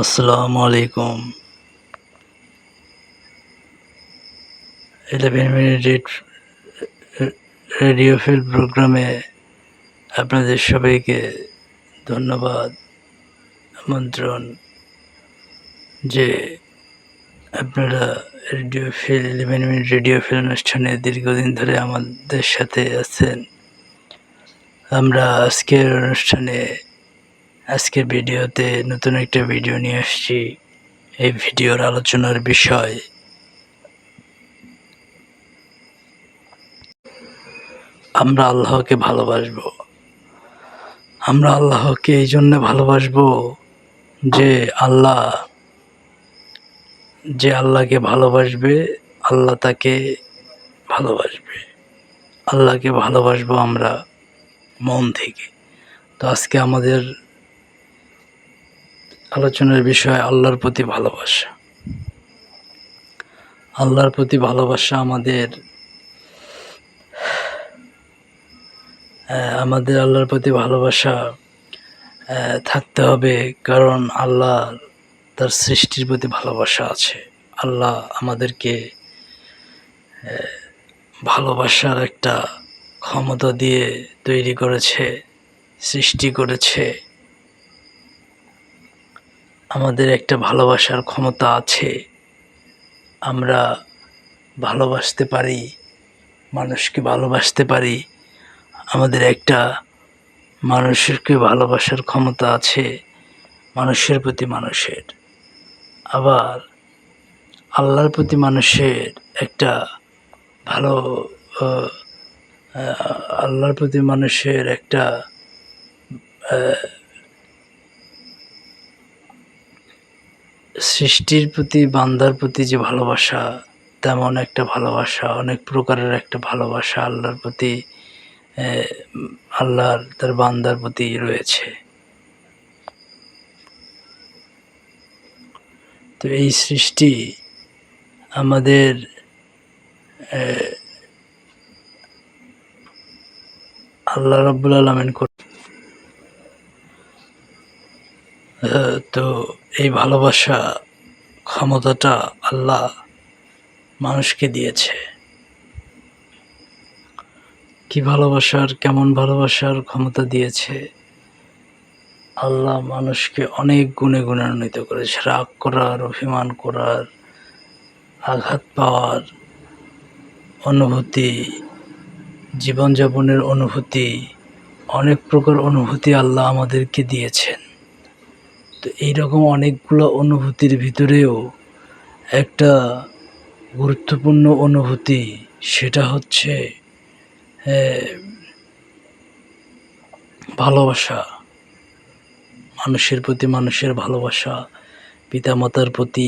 আসসালামু আলাইকুম। 11 minute radio feel প্রোগ্রামে আপনাদের সবাইকে ধন্যবাদ, আমন্ত্রণ যে আপনারা radio feel 11 minute radio feel অনুষ্ঠানে দীর্ঘদিন ধরে আমাদের সাথে আছেন। আমরা আজকের ভিডিওতে নতুন একটা ভিডিও নিয়ে আসছি। এই ভিডিওর আলোচনার বিষয় আমরা আল্লাহকে ভালোবাসবো। আমরা আল্লাহকে এই জন্য ভালোবাসবো যে আল্লাহকে ভালোবাসবে, আল্লাহ তাকে ভালোবাসবে। আল্লাহকে ভালোবাসবো আমরা মন থেকে। তো আজকে আমাদের আলোচনার বিষয় আল্লাহর প্রতি ভালোবাসা। আল্লাহর প্রতি ভালোবাসা আমাদের আল্লাহর প্রতি ভালোবাসা থাকতে হবে, কারণ আল্লাহ তার সৃষ্টির প্রতি ভালোবাসা আছে। আল্লাহ আমাদেরকে ভালোবাসার একটা ক্ষমতা দিয়ে তৈরি করেছে, সৃষ্টি করেছে। আমাদের একটা ভালোবাসার ক্ষমতা আছে। আমরা ভালোবাসতে পারি, মানুষকে ভালোবাসতে পারি। আমাদের একটা মানুষকে ভালোবাসার ক্ষমতা আছে, মানুষের প্রতি মানুষের। আবার আল্লাহর প্রতি মানুষের একটা ভালো আল্লাহর প্রতি মানুষের একটা সৃষ্টির প্রতি বান্দার প্রতি যে ভালোবাসা, তেমন একটা ভালোবাসা, অনেক প্রকারের একটা ভালোবাসা আল্লাহর প্রতি, আল্লাহর তার বান্দার প্রতি রয়েছে। তো এই সৃষ্টি আমাদের আল্লাহ রাব্বুল আলামিন তো এই ভালোবাসা ক্ষমতাটা আল্লাহ মানুষকে দিয়েছে। কেমন ভালোবাসার ক্ষমতা দিয়েছে? আল্লাহ মানুষকে অনেক গুণে গুণান্বিত করেছে। রাগ করার, অভিমান করার, আঘাত পাওয়ার অনুভূতি, জীবনযাপনের অনুভূতি, অনেক প্রকার অনুভূতি আল্লাহ আমাদেরকে দিয়েছেন। তো এইরকম অনেকগুলো অনুভূতির ভিতরেও একটা গুরুত্বপূর্ণ অনুভূতি, সেটা হচ্ছে ভালোবাসা। মানুষের প্রতি মানুষের ভালোবাসা, পিতামাতার প্রতি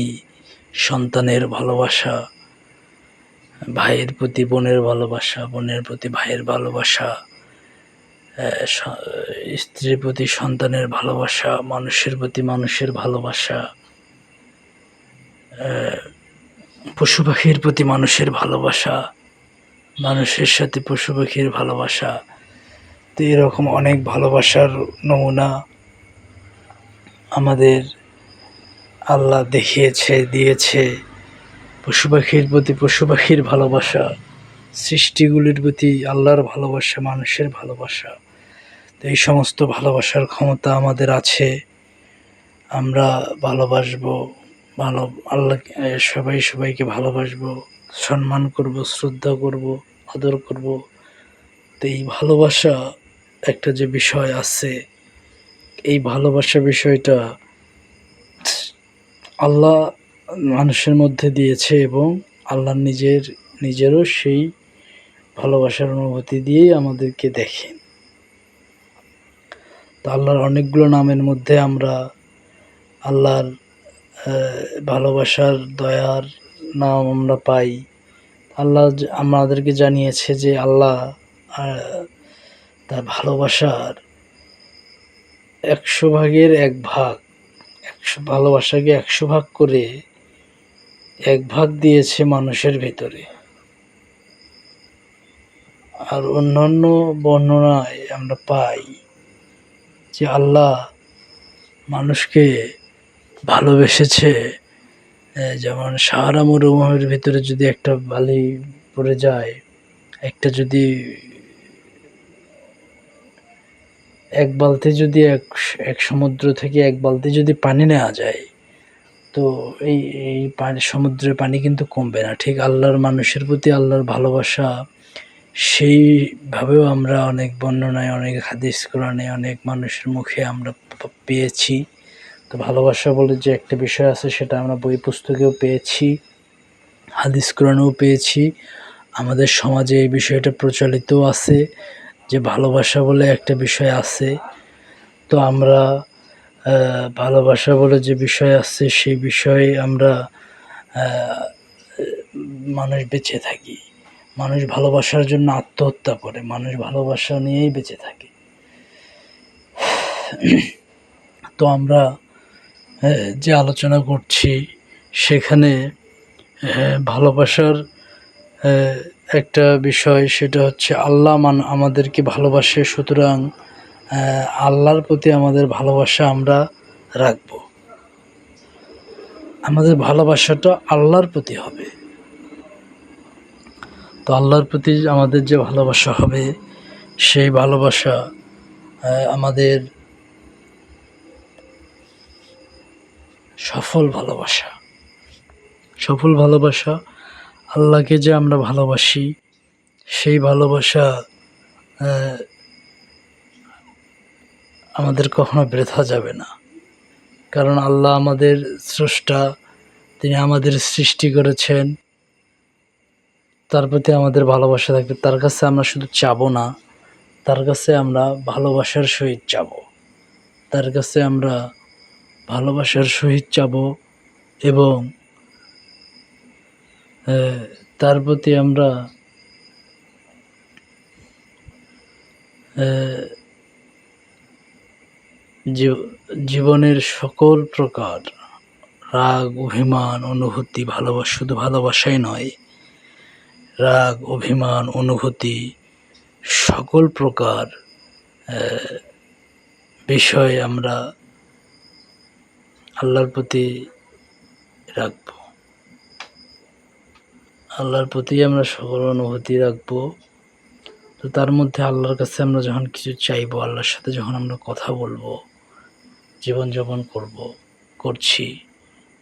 সন্তানের ভালোবাসা, ভাইয়ের প্রতি বোনের ভালোবাসা, বোনের প্রতি ভাইয়ের ভালোবাসা, স্ত্রীর প্রতি সন্তানের ভালোবাসা, মানুষের প্রতি মানুষের ভালোবাসা, পশু পাখির প্রতি মানুষের ভালোবাসা, মানুষের সাথে পশু পাখির ভালোবাসা। তো এরকম অনেক ভালোবাসার নমুনা আমাদের আল্লাহ দিয়েছে। পশু পাখির প্রতি পশু পাখির ভালোবাসা, সৃষ্টিগুলির প্রতি আল্লাহর ভালোবাসা, মানুষের ভালোবাসা। তো এই সমস্ত ভালোবাসার ক্ষমতা আমাদের আছে। আমরা ভালোবাসবো, সবাইকে ভালোবাসবো, সম্মান করব, শ্রদ্ধা করব, আদর করব। তো এই ভালোবাসা একটা যে বিষয় আছে, এই ভালোবাসা বিষয়টা আল্লাহ মানুষের মধ্যে দিয়েছে, এবং আল্লাহ নিজেরও সেই ভালোবাসার অনুভূতি দিয়েই আমাদেরকে দেখেন। তো আল্লাহর অনেকগুলো নামের মধ্যে আমরা আল্লাহর ভালোবাসার, দয়ার নাম আমরা পাই। আল্লাহ আমাদেরকে জানিয়েছে যে আল্লাহ তার ভালোবাসার 100 ভাগের 1 ভাগ, ভালোবাসাকে 100 ভাগ করে 1 ভাগ দিয়েছে মানুষের ভিতরে। আর অন্যান্য বর্ণনায় আমরা পাই যে আল্লাহ মানুষকে ভালোবেসেছে। যেমন সাহারা মরুভূমির ভিতরে যদি একটা বালি পড়ে যায়, একটা যদি এক বালতি যদি এক সমুদ্র থেকে এক বালতি যদি পানি নেওয়া যায়, তো এই এই পানি, সমুদ্রের পানি কিন্তু কমবে না। ঠিক আল্লাহর মানুষের প্রতি আল্লাহর ভালোবাসা, সেইভাবেও আমরা অনেক বর্ণনায়, অনেক হাদিস কোরআনে, অনেক মানুষের মুখে আমরা পেয়েছি। তো ভালোবাসা বলে যে একটা বিষয় আছে, সেটা আমরা বই পুস্তকেও পেয়েছি, হাদিস কোরআনেও পেয়েছি। আমাদের সমাজে এই বিষয়টা প্রচলিতও আছে যে ভালোবাসা বলে একটা বিষয় আছে। তো আমরা ভালোবাসা বলে যে বিষয় আছে, সেই বিষয়ে আমরা মানুষ বেঁচে থাকি। মানুষ ভালোবাসার জন্য আত্মহত্যা করে, মানুষ ভালোবাসা নিয়েই বেঁচে থাকে। তো আমরা যে আলোচনা করছি, সেখানে ভালোবাসার একটা বিষয়, সেটা হচ্ছে আল্লাহ আমাদেরকে ভালোবাসে, সুতরাং আল্লাহর প্রতি আমাদের ভালোবাসা আমরা রাখব। আমাদের ভালোবাসাটা আল্লাহর প্রতি হবে। তো আল্লাহর প্রতি আমাদের যে ভালোবাসা হবে, সেই ভালোবাসা আমাদের সফল ভালোবাসা। আল্লাহকে যে আমরা ভালোবাসি, সেই ভালোবাসা আমাদের কখনো বৃথা যাবে না। কারণ আল্লাহ আমাদের স্রষ্টা, তিনি আমাদের সৃষ্টি করেছেন, তার প্রতি আমাদের ভালোবাসা থাকবে। তার কাছে আমরা শুধু চাবো না, তার কাছে আমরা ভালোবাসার সহিত চাবো, তার কাছে আমরা ভালোবাসার সহিত চাবো, এবং তার প্রতি আমরা জীবনের সকল প্রকার রাগ, অভিমান, অনুভূতি, ভালোবাসা, শুধু ভালোবাসাই নয়, রাগ, অভিমান, অনুভূতি, সকল প্রকার বিষয় আমরা আল্লাহর প্রতি রাখব। আল্লাহর প্রতি আমরা সকল অনুভূতি রাখব। তো তার মধ্যে আল্লাহর কাছে আমরা যখন কিছু চাইবো, আল্লাহর সাথে যখন আমরা কথা বলবো, জীবনযাপন করছি,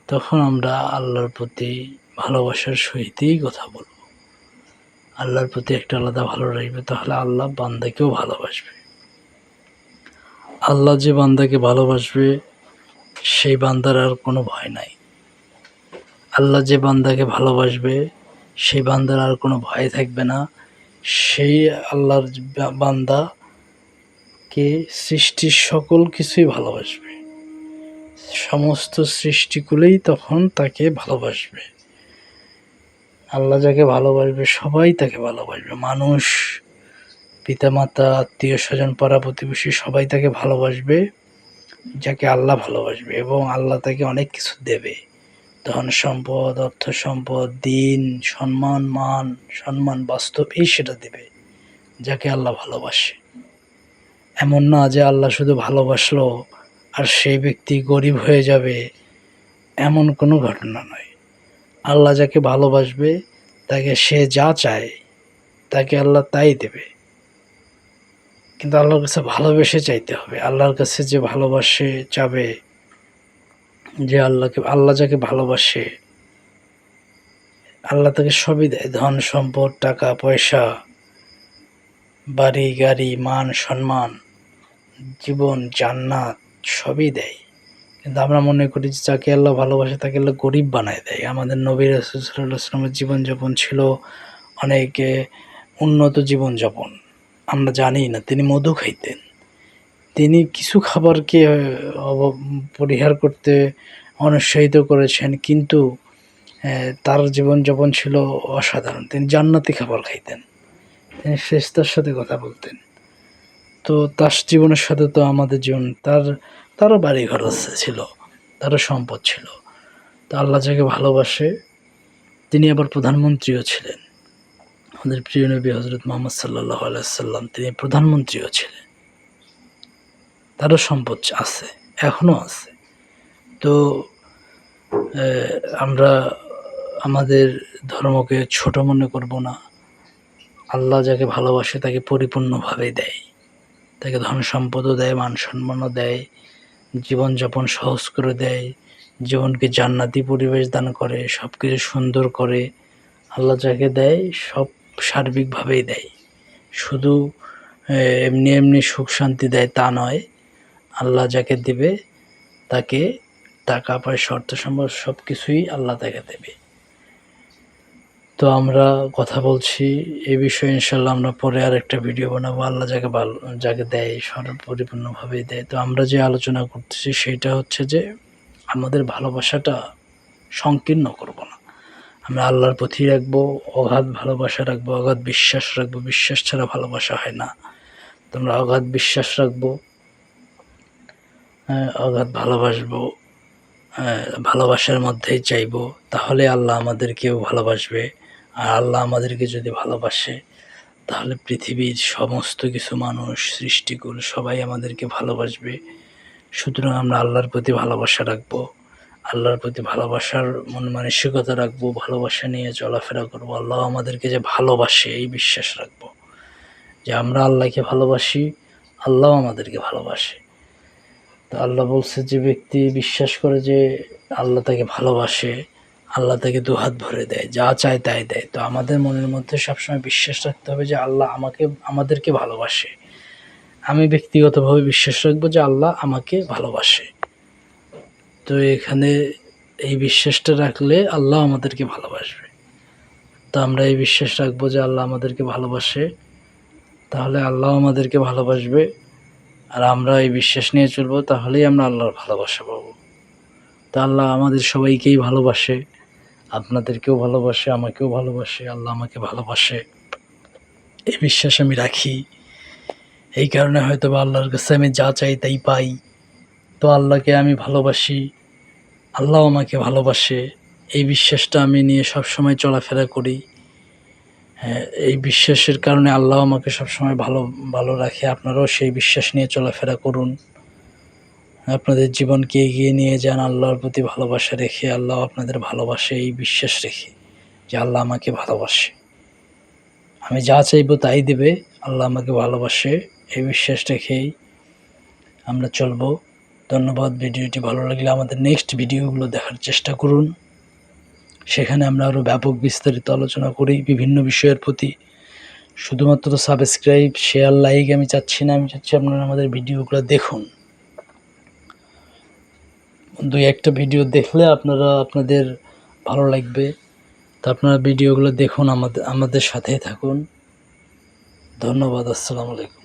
তখন আমরা আল্লাহর প্রতি ভালোবাসার সহিতই কথা বলবো। আল্লাহর প্রতি একটা আলাদা ভালো রাখবে, তাহলে আল্লাহ বান্দাকেও ভালোবাসবে। আল্লাহ যে বান্দাকে ভালোবাসবে, সেই বান্দার আর কোনো ভয় নাই। আল্লাহ যে বান্দাকে ভালোবাসবে, সেই বান্দার আর কোনো ভয় থাকবে না। সেই আল্লাহর বান্দাকে সৃষ্টির সকল কিছুই ভালোবাসবে, সমস্ত সৃষ্টিগুলোই তখন তাকে ভালোবাসবে। আল্লাহ যাকে ভালোবাসবে, সবাই তাকে ভালোবাসবে। মানুষ, পিতামাতা, আত্মীয় স্বজন, পাড়া প্রতিবেশী, সবাই তাকে ভালোবাসবে যাকে আল্লাহ ভালোবাসবে। এবং আল্লাহ তাকে অনেক কিছু দেবে, ধন সম্পদ, অর্থ সম্পদ, দিন, সম্মান, মান সম্মান, বাস্তবেই সেটা দেবে যাকে আল্লাহ ভালোবাসে। এমন না যে আল্লাহ শুধু ভালোবাসলো আর সেই ব্যক্তি গরিব হয়ে যাবে, এমন কোনো ঘটনা নয়। আল্লাহ যাকে ভালোবাসবে, তাকে সে যা চায় তাকে আল্লাহ তাই দেবে। কিন্তু আল্লাহর কাছে ভালোবেসে চাইতে হবে। আল্লাহর কাছে যে ভালোবাসে চাবে, যে আল্লাহ যাকে ভালোবাসে, আল্লাহ তাকে সবই দেয়, ধন সম্পদ, টাকা পয়সা, বাড়ি গাড়ি, মান সম্মান, জীবন, জান্নাত, সবই দেয়। কিন্তু আমরা মনে করি যে যাকে আল্লাহ ভালোবাসে তাকে আল্লাহ গরিব বানায় দেয়। আমাদের নবী রাসূল সাল্লাল্লাহু আলাইহি ওয়াসাল্লামের জীবনযাপন ছিল অনেক উন্নত জীবনযাপন। আমরা জানি না তিনি মধু খাইতেন, তিনি কিছু খাবারকে পরিহার করতে অনুৎসাহিত করেছেন, কিন্তু তার জীবনযাপন ছিল অসাধারণ। তিনি জান্নাতি খাবার খাইতেন, তিনি ফেরেশতার সাথে কথা বলতেন। তো তার জীবনের সাথে তো আমাদের জীবন, তারও বাড়িঘর ছিল, তারও সম্পদ ছিল। তো আল্লাহ যাকে ভালোবাসে, তিনি আবার প্রধানমন্ত্রীও ছিলেন। আমাদের প্রিয় নবী হযরত মুহাম্মদ সাল্লাল্লাহু আলাইহি সাল্লাম, তিনি প্রধানমন্ত্রীও ছিলেন, তারও সম্পদ আছে, এখনও আছে। তো আমরা আমাদের ধর্মকে ছোট মনে করব না। আল্লাহ যাকে ভালোবাসে তাকে পরিপূর্ণভাবে দেয়, তাকে ধন সম্পদও দেয়, মান সম্মানও দেয়, জীবনযাপন সহজ করে দেয়, জীবনকে জান্নাতি পরিবেশ দান করে, সব কিছু সুন্দর করে। আল্লাহ যাকে দেয় সব সার্বিকভাবেই দেয়, শুধু এমনি এমনি সুখ শান্তি দেয় তা নয়। আল্লাহ যাকে দেবে তাকে টাকা পয়সা অর্থ সম্পদ সব কিছুই আল্লাহ তাকে দেবে। তো আমরা কথা বলছি এই বিষয়ে, ইনশাল্লাহ আমরা পরে আর একটা ভিডিও বানাবো। আল্লাহ যাকে দেয় পরিপূর্ণভাবেই দেয়। তো আমরা যে আলোচনা করতেছি সেইটা হচ্ছে যে আমাদের ভালোবাসাটা সংকীর্ণ করব না। আমরা আল্লাহর প্রতি রাখবো অগাধ ভালোবাসা, রাখবো অগাধ বিশ্বাস, রাখবো বিশ্বাস ছাড়া ভালোবাসা হয় না। তোমরা অগাধ বিশ্বাস রাখবো, অগাধ ভালোবাসবো, ভালোবাসার মধ্যেই চাইবো, তাহলে আল্লাহ আমাদেরকেও ভালোবাসবে। আর আল্লাহ আমাদেরকে যদি ভালোবাসে তাহলে পৃথিবীর সমস্ত কিছু মানুষ, সৃষ্টিকুল সবাই আমাদেরকে ভালোবাসবে। সুতরাং আমরা আল্লাহর প্রতি ভালোবাসা রাখবো, আল্লাহর প্রতি ভালোবাসার মন মানসিকতা রাখবো, ভালোবাসা নিয়ে চলাফেরা করবো। আল্লাহ আমাদেরকে যে ভালোবাসে এই বিশ্বাস রাখবো যে আমরা আল্লাহকে ভালোবাসি, আল্লাহ আমাদেরকে ভালোবাসে। তো আল্লাহ বলছে যে ব্যক্তি বিশ্বাস করে যে আল্লাহ তাকে ভালোবাসে, আল্লাহ তাকে দুহাত ভরে দেয়, যা চায় তাই দেয়। তো আমাদের মনের মধ্যে সবসময় বিশ্বাস রাখতে হবে যে আল্লাহ আমাদেরকে ভালোবাসে। আমি ব্যক্তিগতভাবে বিশ্বাস রাখবো যে আল্লাহ আমাকে ভালোবাসে। তো এখানে এই বিশ্বাসটা রাখলে আল্লাহ আমাদেরকে ভালোবাসবে। তো আমরা এই বিশ্বাস রাখবো যে আল্লাহ আমাদেরকে ভালোবাসে, তাহলে আল্লাহ আমাদেরকে ভালোবাসবে। আর আমরা এই বিশ্বাস নিয়ে চলবো, তাহলেই আমরা আল্লাহর ভালোবাসা পাবো। তা আল্লাহ আমাদের সবাইকেই ভালোবাসে, আপনাদেরকেও ভালোবাসে, আমাকেও ভালোবাসে, আল্লাহ আমাকে ভালোবাসে, এই বিশ্বাস আমি রাখি। এই কারণে হয়তো বা আল্লাহর কাছে আমি যা চাই তাই পাই। তো আল্লাহকে আমি ভালোবাসি, আল্লাহ আমাকে ভালোবাসে, এই বিশ্বাসটা আমি নিয়ে সবসময় চলাফেরা করি। হ্যাঁ, এই বিশ্বাসের কারণে আল্লাহ আমাকে সবসময় ভালো রাখে। আপনারাও সেই বিশ্বাস নিয়ে চলাফেরা করুন, আপনাদের জীবনকে এগিয়ে নিয়ে যান আল্লাহর প্রতি ভালোবাসা রেখে। আল্লাহ আপনাদের ভালোবাসে এই বিশ্বাস রেখে যে আল্লাহ আমাকে ভালোবাসে, আমি যা চাইবো তাই দেবে, আল্লাহ আমাকে ভালোবাসে, এই বিশ্বাস রেখেই আমরা চলবো। ধন্যবাদ। ভিডিওটি ভালো লাগলে আমাদের নেক্সট ভিডিওগুলো দেখার চেষ্টা করুন, সেখানে আমরা আরও ব্যাপক বিস্তারিত আলোচনা করি বিভিন্ন বিষয়ের প্রতি। শুধুমাত্র সাবস্ক্রাইব, শেয়ার, লাইক আমি চাচ্ছি না, আমি চাচ্ছি আপনারা আমাদের ভিডিওগুলো দেখুন। 2-1টা ভিডিও দেখলে আপনাদের ভালো লাগবে। তো আপনারা ভিডিওগুলো দেখুন, আমাদের সাথেই থাকুন। ধন্যবাদ। আসসালামু আলাইকুম।